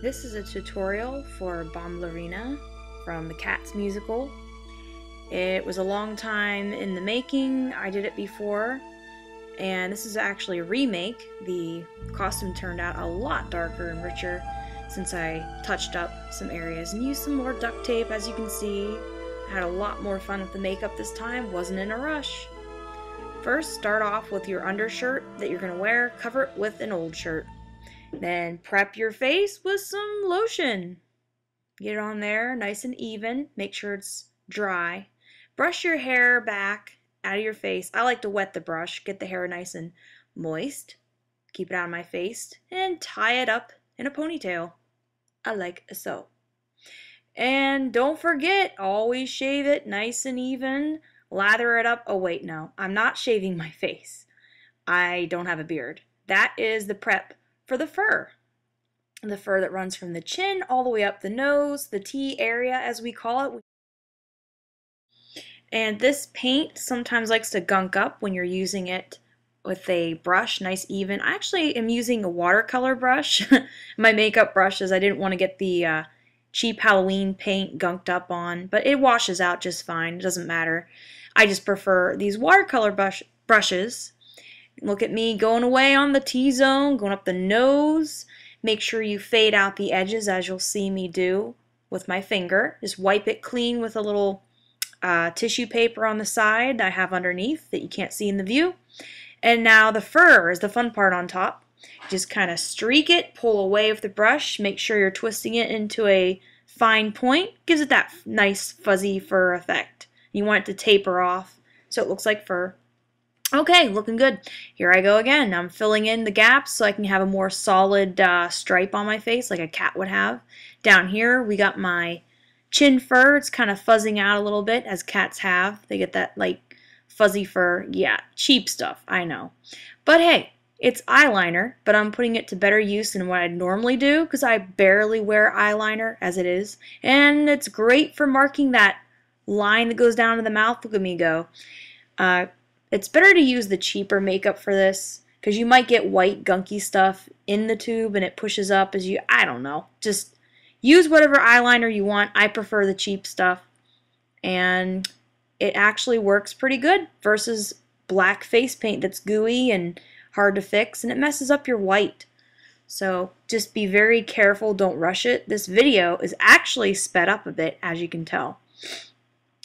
This is a tutorial for Bombalurina from the Cats musical. It was a long time in the making. I did it before, and this is actually a remake. The costume turned out a lot darker and richer since I touched up some areas and used some more duct tape. As you can see, I had a lot more fun with the makeup this time, wasn't in a rush. First, start off with your undershirt that you're going to wear, cover it with an old shirt. Then prep your face with some lotion. Get it on there nice and even. Make sure it's dry. Brush your hair back out of your face. I like to wet the brush, get the hair nice and moist. Keep it out of my face and tie it up in a ponytail. I like so. And don't forget, always shave it nice and even. Lather it up. Oh wait, no, I'm not shaving my face. I don't have a beard. That is the prep for the fur. The fur that runs from the chin all the way up the nose, the T area as we call it. And this paint sometimes likes to gunk up when you're using it with a brush, nice even. I actually am using a watercolor brush. My makeup brushes, I didn't want to get the cheap Halloween paint gunked up on, but it washes out just fine. It doesn't matter. I just prefer these watercolor brushes. Look at me going away on the T-zone, going up the nose. Make sure you fade out the edges as you'll see me do with my finger. Just wipe it clean with a little tissue paper on the side I have underneath that you can't see in the view. And now the fur is the fun part on top. Just kind of streak it, pull away with the brush. Make sure you're twisting it into a fine point. Gives it that nice fuzzy fur effect. You want it to taper off so it looks like fur. Okay, looking good. Here I go again. I'm filling in the gaps so I can have a more solid stripe on my face like a cat would have. Down here we got my chin fur. It's kind of fuzzing out a little bit as cats have. They get that like fuzzy fur. Yeah, cheap stuff, I know. But hey, it's eyeliner, but I'm putting it to better use than what I'd normally do because I barely wear eyeliner as it is. And it's great for marking that line that goes down to the mouth. Look at me go. It's better to use the cheaper makeup for this because you might get white gunky stuff in the tube and it pushes up as you, I don't know. Just use whatever eyeliner you want. I prefer the cheap stuff and it actually works pretty good versus black face paint that's gooey and hard to fix and it messes up your white. So just be very careful, don't rush it. This video is actually sped up a bit as you can tell.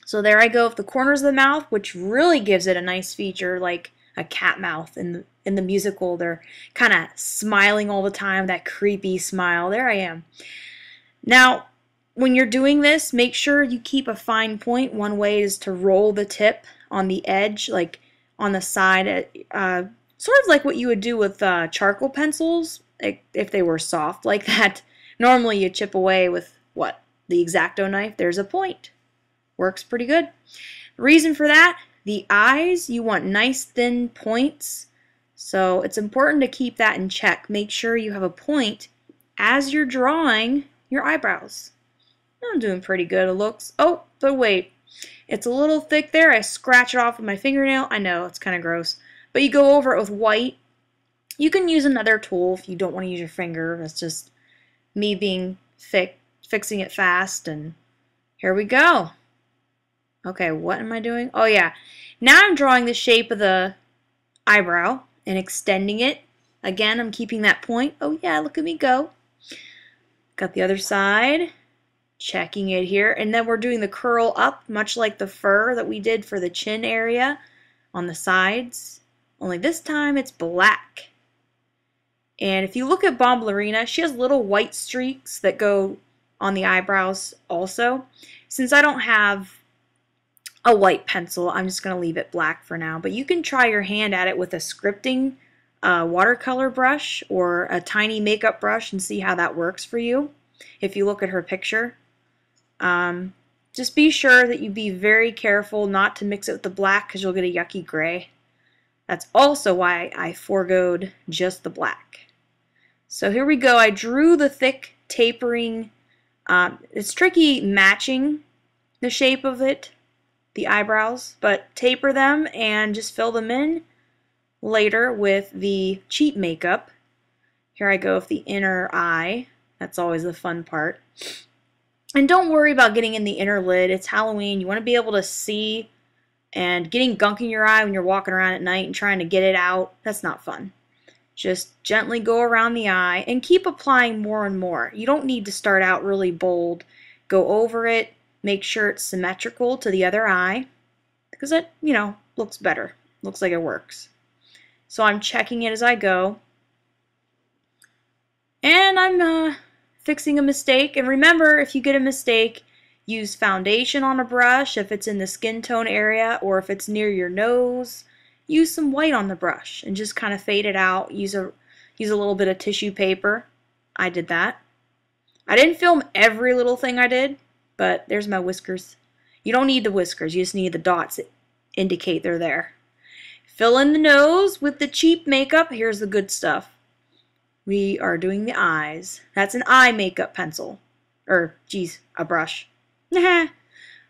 So there I go with the corners of the mouth, which really gives it a nice feature like a cat mouth in the musical. They're kind of smiling all the time, that creepy smile. There I am. Now, when you're doing this, make sure you keep a fine point. One way is to roll the tip on the edge, like on the side, sort of like what you would do with charcoal pencils if they were soft like that. Normally you chip away with, what, the X-Acto knife. There's a point. Works pretty good. Reason for that, the eyes, you want nice thin points. So it's important to keep that in check. Make sure you have a point as you're drawing your eyebrows. I'm doing pretty good, it looks. Oh, but wait. It's a little thick there. I scratch it off with my fingernail. I know, it's kind of gross. But you go over it with white. You can use another tool if you don't want to use your finger. It's just me being fixing it fast. And here we go. Okay, what am I doing? Oh yeah, now I'm drawing the shape of the eyebrow and extending it. Again, I'm keeping that point. Oh yeah, look at me go. Got the other side, checking it here, and then we're doing the curl up, much like the fur that we did for the chin area on the sides, only this time it's black. And if you look at Bombalurina, she has little white streaks that go on the eyebrows also. Since I don't have a white pencil, I'm just going to leave it black for now. But you can try your hand at it with a scripting watercolor brush or a tiny makeup brush and see how that works for you. If you look at her picture, just be sure that you be very careful not to mix it with the black because you'll get a yucky gray. That's also why I foregoed just the black. So here we go. I drew the thick tapering. It's tricky matching the shape of it, the eyebrows, but taper them and just fill them in later with the cheap makeup. Here I go with the inner eye. That's always the fun part. And don't worry about getting in the inner lid. It's Halloween. You want to be able to see, and getting gunk in your eye when you're walking around at night and trying to get it out, that's not fun. Just gently go around the eye and keep applying more and more. You don't need to start out really bold. Go over it. Make sure it's symmetrical to the other eye because it, looks better. Looks like it works. So I'm checking it as I go. And I'm fixing a mistake. And remember, if you get a mistake, use foundation on a brush if it's in the skin tone area, or if it's near your nose, use some white on the brush and just kind of fade it out. Use a little bit of tissue paper. I did that. I didn't film every little thing I did, but there's my whiskers. You don't need the whiskers, you just need the dots that indicate they're there. Fill in the nose with the cheap makeup. Here's the good stuff. We are doing the eyes. That's an eye makeup pencil. Or, geez, a brush.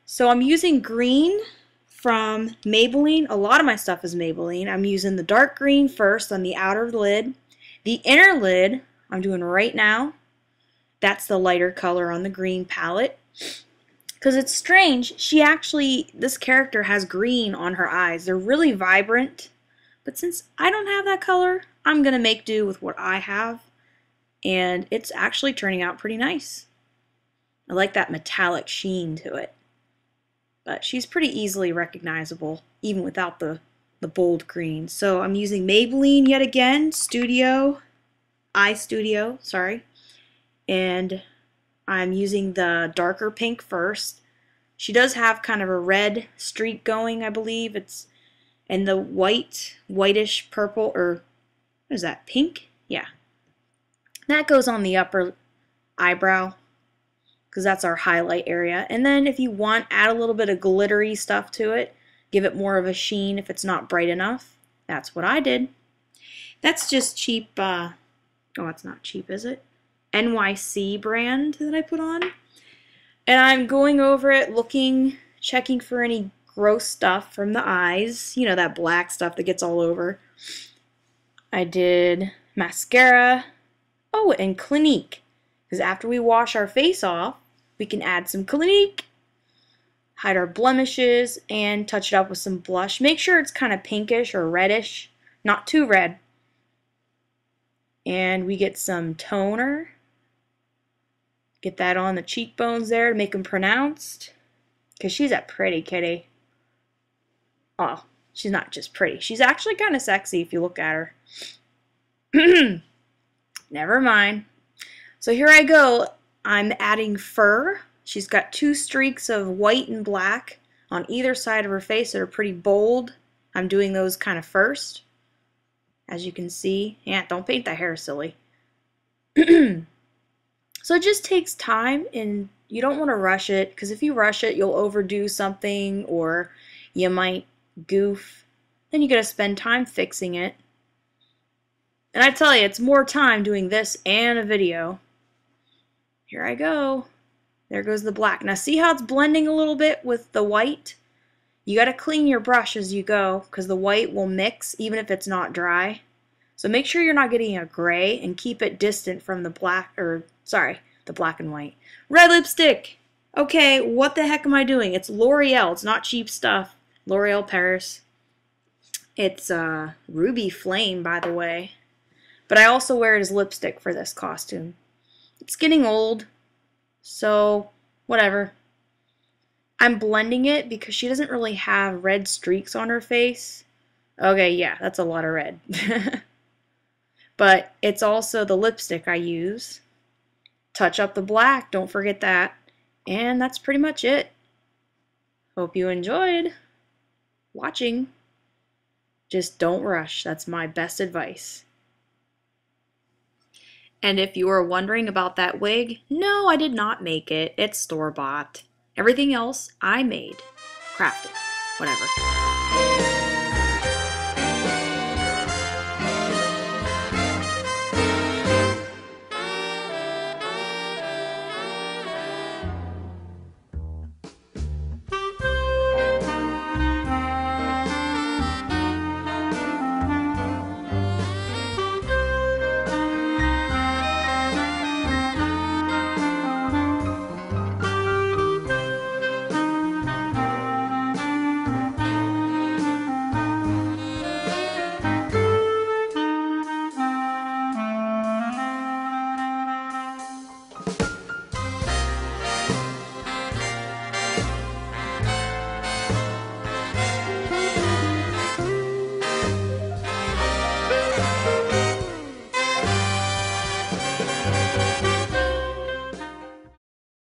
So I'm using green from Maybelline. A lot of my stuff is Maybelline. I'm using the dark green first on the outer lid. The inner lid, I'm doing right now. That's the lighter color on the green palette. Because it's strange, this character has green on her eyes. They're really vibrant. But since I don't have that color, I'm going to make do with what I have. And it's actually turning out pretty nice. I like that metallic sheen to it. But she's pretty easily recognizable, even without the bold green. So I'm using Maybelline yet again, Eye Studio, sorry. And I'm using the darker pink first. She does have kind of a red streak going, I believe. And the whitish purple, or what is that, pink? Yeah. That goes on the upper eyebrow, because that's our highlight area. And then if you want, add a little bit of glittery stuff to it. Give it more of a sheen if it's not bright enough. That's what I did. That's just cheap, oh, it's not cheap, is it? NYC brand that I put on. And I'm going over it, looking, checking for any gross stuff from the eyes. You know, that black stuff that gets all over. I did mascara. Oh, and Clinique. Because after we wash our face off, we can add some Clinique, hide our blemishes, and touch it up with some blush. Make sure it's kind of pinkish or reddish, not too red. And we get some toner. Get that on the cheekbones there to make them pronounced. Because she's a pretty kitty. Oh, she's not just pretty. She's actually kind of sexy if you look at her. Never mind. So here I go. I'm adding fur. She's got 2 streaks of white and black on either side of her face that are pretty bold. I'm doing those kind of first. As you can see. Yeah, don't paint the hair silly. So it just takes time, and you don't want to rush it, because if you rush it, you'll overdo something, or you might goof. Then you got to spend time fixing it. And I tell you, it's more time doing this and a video. Here I go. There goes the black. Now see how it's blending a little bit with the white? You got to clean your brush as you go, because the white will mix even if it's not dry. So make sure you're not getting a gray, and keep it distant from the black, the black and white. Red lipstick! Okay, what the heck am I doing? It's L'Oreal. It's not cheap stuff. L'Oreal Paris. It's Ruby Flame, by the way. But I also wear it as lipstick for this costume. It's getting old, so whatever. I'm blending it because she doesn't really have red streaks on her face. Okay, yeah, that's a lot of red. But it's also the lipstick I use. Touch up the black, don't forget that. And that's pretty much it. Hope you enjoyed watching. Just don't rush. That's my best advice. And if you were wondering about that wig, no, I did not make it. It's store-bought. Everything else I made. Crafted. Whatever.